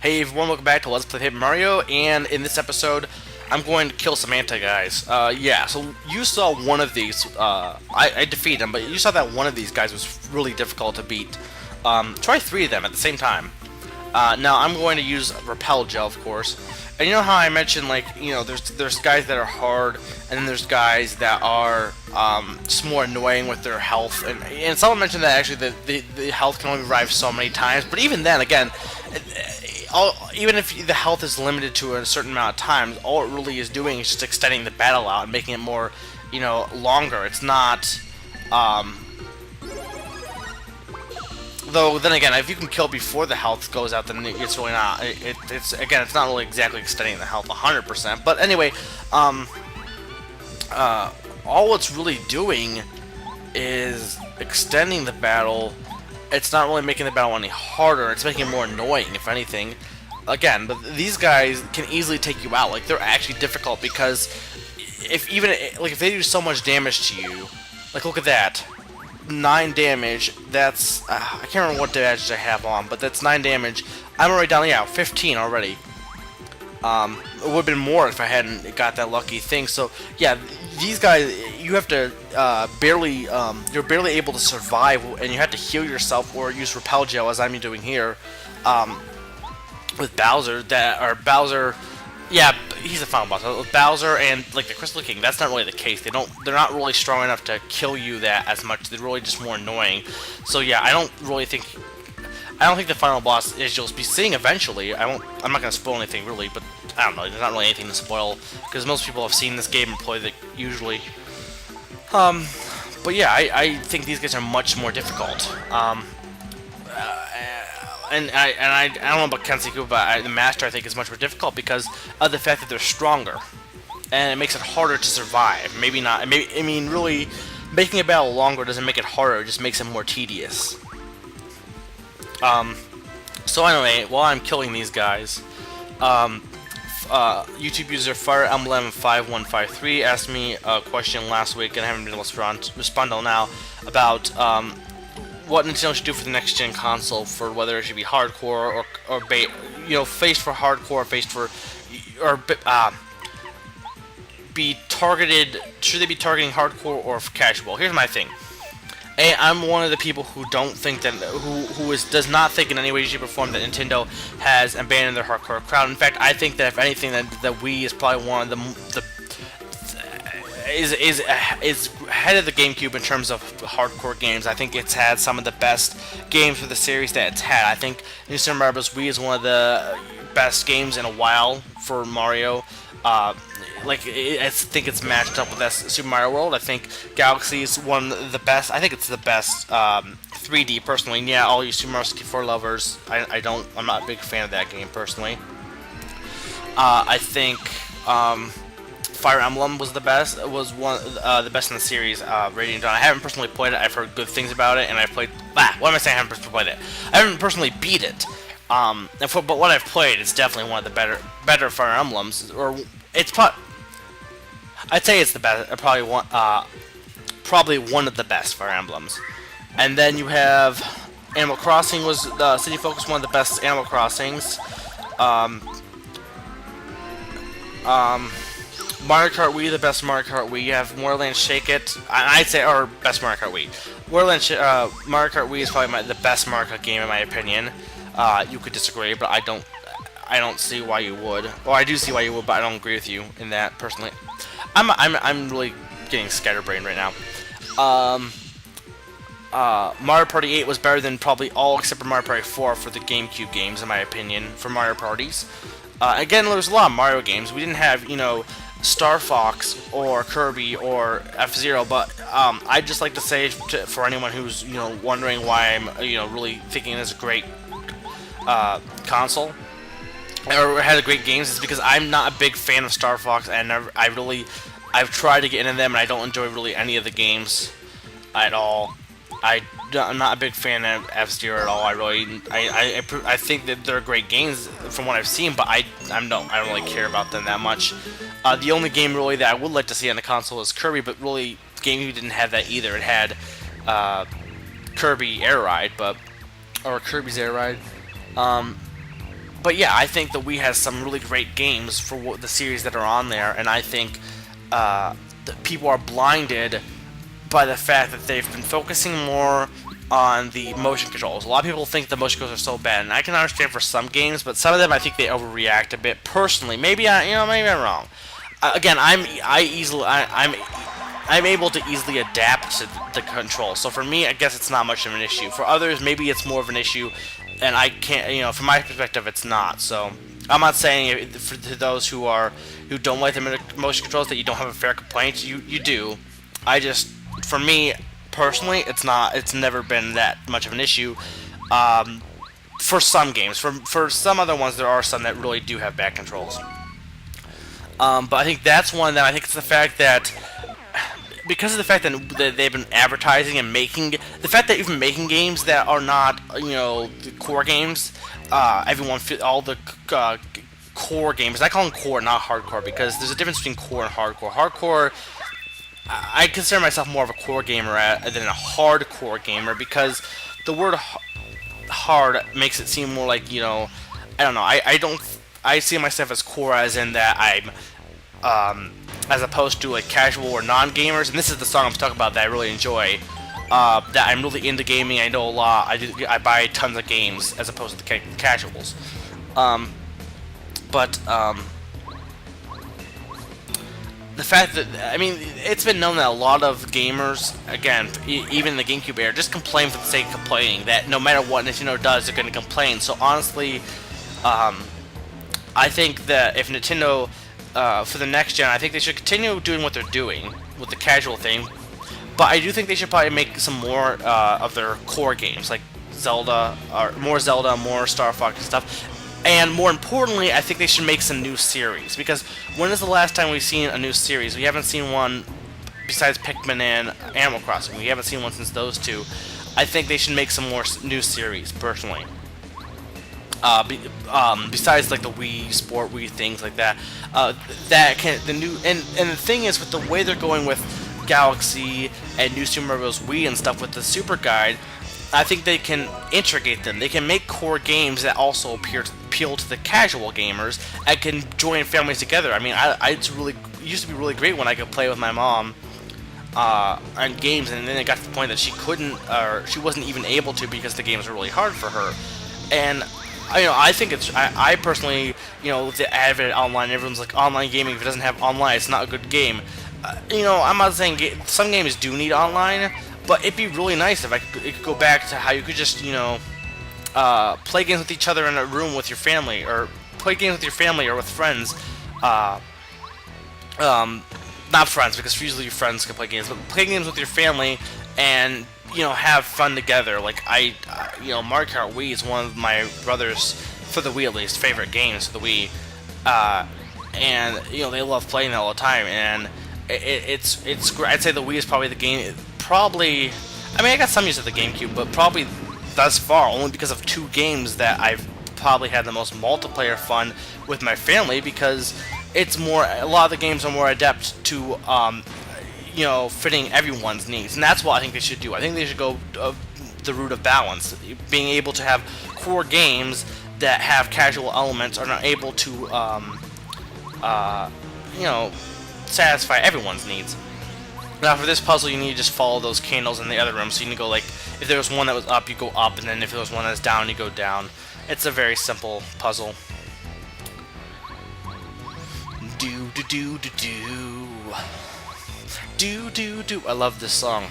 Hey everyone, welcome back to Let's Play Paper Mario, and in this episode, I'm going to kill Samantha, guys. Yeah, so you saw one of these, I defeated him, but you saw that one of these guys was really difficult to beat. Try 3 of them at the same time. Now, I'm going to use Repel Gel, of course. And you know how I mentioned, like, you know, there's guys that are hard, and then there's guys that are, just more annoying with their health. And someone mentioned that, actually, the health can only revive so many times. But even then, again, even if the health is limited to a certain amount of times, all it really is doing is just extending the battle out and making it more, you know, longer. It's not, though, then again, if you can kill before the health goes out, then it's really not, it's again, it's not really exactly extending the health 100%. But anyway, all it's really doing is extending the battle. It's not really making the battle any harder, it's making it more annoying, if anything. Again, but these guys can easily take you out. Like, they're actually difficult because if they do so much damage to you, like, look at that. 9 damage, that's, I can't remember what damage I have on, but that's 9 damage. I'm already down, yeah, 15 already. It would have been more if I hadn't got that lucky thing. So, yeah, these guys, you have to, you're barely able to survive, and you have to heal yourself or use Repel Gel, as I'm doing here, with Bowser, yeah, he's the final boss. With Bowser and like the Crystal King, that's not really the case. They're not really strong enough to kill you that as much. They're really just more annoying. So yeah, I don't think the final boss is you'll be seeing eventually. I'm not gonna spoil anything really, but I don't know. There's not really anything to spoil because most people have seen this game and played it usually. But yeah, I think these guys are much more difficult. And I don't know about Kensiku, but the Master, I think, is much more difficult because of the fact that they're stronger, and it makes it harder to survive. Maybe not. I mean, really, making a battle longer doesn't make it harder; it just makes it more tedious. So anyway, while I'm killing these guys, YouTube user Fire Emblem 5153 asked me a question last week, and I haven't been able to respond till now about what Nintendo should do for the next gen console, for whether it should be hardcore or you know, faced for hardcore, faced for, or be targeted. Should they be targeting hardcore or casual? Here's my thing. I'm one of the people who don't think that does not think in any way, shape, or form that Nintendo has abandoned their hardcore crowd. In fact, I think that if anything, that Wii is probably one of the is ahead of the GameCube in terms of hardcore games. I think it's had some of the best games for the series that it's had. I think New Super Mario Bros. Wii is one of the best games in a while for Mario. I think it's matched up with Super Mario World. I think Galaxy is one of the best. I think it's the best 3D personally. And yeah, all you Super Mario 64 lovers, I'm not a big fan of that game personally. I think Fire Emblem was the best. It was the best in the series. Radiant Dawn. I haven't personally played it. I've heard good things about it, and I've played. What am I saying? I haven't personally played it. I haven't personally beat it. But what I've played, it's definitely one of the better Fire Emblems. Or it's I'd say it's the best. Probably one of the best Fire Emblems. And then you have Animal Crossing was the City Focus, one of the best Animal Crossings. Mario Kart Wii, the best Mario Kart Wii. You have Moreland Shake It. I'd say, or best Mario Kart Wii. Mario Kart Wii is probably the best Mario Kart game in my opinion. You could disagree, but I don't see why you would. Well, I do see why you would, but I don't agree with you in that personally. I'm really getting scatterbrained right now. Mario Party 8 was better than probably all except for Mario Party 4 for the GameCube games, in my opinion, for Mario Parties. Again, there was a lot of Mario games. We didn't have, you know, Star Fox or Kirby or F-Zero, but I'd just like to say for anyone who's, you know, wondering why I'm, you know, really thinking it's a great console or has great games, is because I'm not a big fan of Star Fox, and I've tried to get into them, and I don't enjoy really any of the games at all. I'm not a big fan of F-Zero at all. I think that they're great games from what I've seen, but I don't really care about them that much. The only game really that I would like to see on the console is Kirby, but really GameCube didn't have that either. It had Kirby Air Ride, or Kirby's Air Ride. But yeah, I think the Wii has some really great games for the series that are on there, and I think that people are blinded by the fact that they've been focusing more on the motion controls. A lot of people think the motion controls are so bad, and I can understand for some games, but some of them I think they overreact a bit. Personally, maybe maybe I'm wrong. Again, I'm able to easily adapt to the control. So for me, I guess it's not much of an issue. For others, maybe it's more of an issue, and I can't. From my perspective, it's not. So I'm not saying to those who don't like the motion controls that you don't have a fair complaint. You do. For me personally, it's not. It's never been that much of an issue. For some games, for some other ones, there are some that really do have bad controls. But I think that's one that I think it's the fact that because of the fact that they've been advertising and making the fact that even making games that are not the core games, all the core games. I call them core, not hardcore, because there's a difference between core and hardcore. Hardcore, I consider myself more of a core gamer than a hardcore gamer because the word hard makes it seem more like I don't know. I see myself as core as in that I'm as opposed to like casual or non-gamers, and this is the song I'm talking about that I really enjoy. That I'm really into gaming. I know a lot. I buy tons of games as opposed to the casuals. But the fact that it's been known that a lot of gamers, again, even in the GameCube era, just complain for the sake of complaining. That no matter what Nintendo does, they're going to complain. So honestly, I think that if Nintendo, for the next gen, I think they should continue doing what they're doing with the casual thing. But I do think they should probably make some more of their core games, like Zelda, or more Zelda, more Star Fox and stuff. And more importantly, I think they should make some new series. Because when is the last time we've seen a new series? We haven't seen one besides Pikmin and Animal Crossing. We haven't seen one since those two. I think they should make some more new series, personally. Besides like the Wii Sport, Wii things like that. And the thing is, with the way they're going with Galaxy and New Super Mario Bros. Wii and stuff with the Super Guide, I think they can integrate them. They can make core games that also appeal to the casual gamers and can join families together. It used to be really great when I could play with my mom on games, and then it got to the point that she couldn't, or she wasn't even able to because the games were really hard for her. And I think I personally, with the advent of online, everyone's like, online gaming, if it doesn't have online, it's not a good game. I'm not saying some games do need online, but it'd be really nice if it could go back to how you could just, play games with each other in a room with your family, or play games with your family or with friends. Not friends, because usually your friends can play games, but play games with your family and, have fun together. Like, Mario Kart Wii is one of my brother's, for the Wii at least, favorite games for the Wii. And, they love playing that all the time, and it's great. I'd say the Wii is probably the game, I got some use of the GameCube, but probably thus far only because of two games that I've probably had the most multiplayer fun with my family, because a lot of the games are more adept to fitting everyone's needs, and that's what I think they should do. I think they should go the route of balance, being able to have core games that have casual elements are not able to satisfy everyone's needs. Now for this puzzle, you need to just follow those candles in the other room. So you can go like, if there was one that was up, you go up, and then if there was one that's down, you go down. It's a very simple puzzle. Do do do do do. Do do do. I love this song.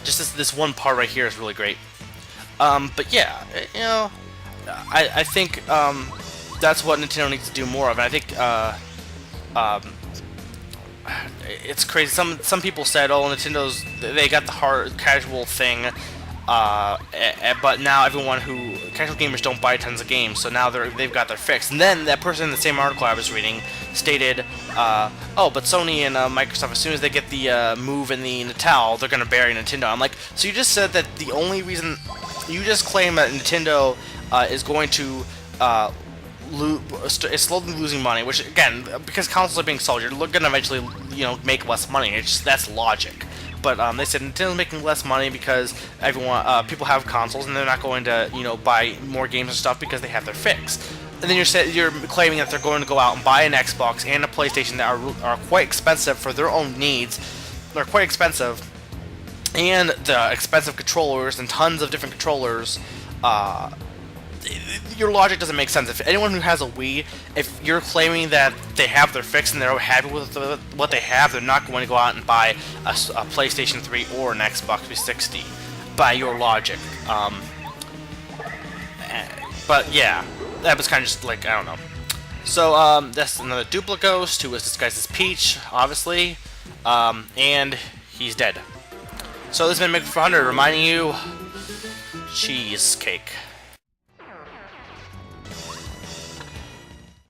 Just this one part right here is really great. But yeah, I think that's what Nintendo needs to do more of. And I think it's crazy. Some people said, "Oh, they got the hard casual thing," but now casual gamers don't buy tons of games, so now they've got their fix. And then that person in the same article I was reading stated, "Oh, but Sony and Microsoft, as soon as they get the Move and the Natal, they're gonna bury Nintendo." I'm like, so you just said that the only reason you just claim that Nintendo is going to is slowly losing money, which again, because consoles are being sold, you're gonna eventually, make less money. That's logic. But they said Nintendo's making less money because people have consoles and they're not going to, buy more games and stuff because they have their fix. and then you're claiming that they're going to go out and buy an Xbox and a PlayStation that are quite expensive for their own needs. They're quite expensive, and the expensive controllers and tons of different controllers. Your logic doesn't make sense. If anyone who has a Wii, if you're claiming that they have their fix and they're happy with what they have, they're not going to go out and buy a PlayStation 3 or an Xbox 360. By your logic. But yeah, that was kind of just like, I don't know. So that's another Duplighost who was disguised as Peach, obviously, and he's dead. So this has been Maker 400 reminding you, cheesecake.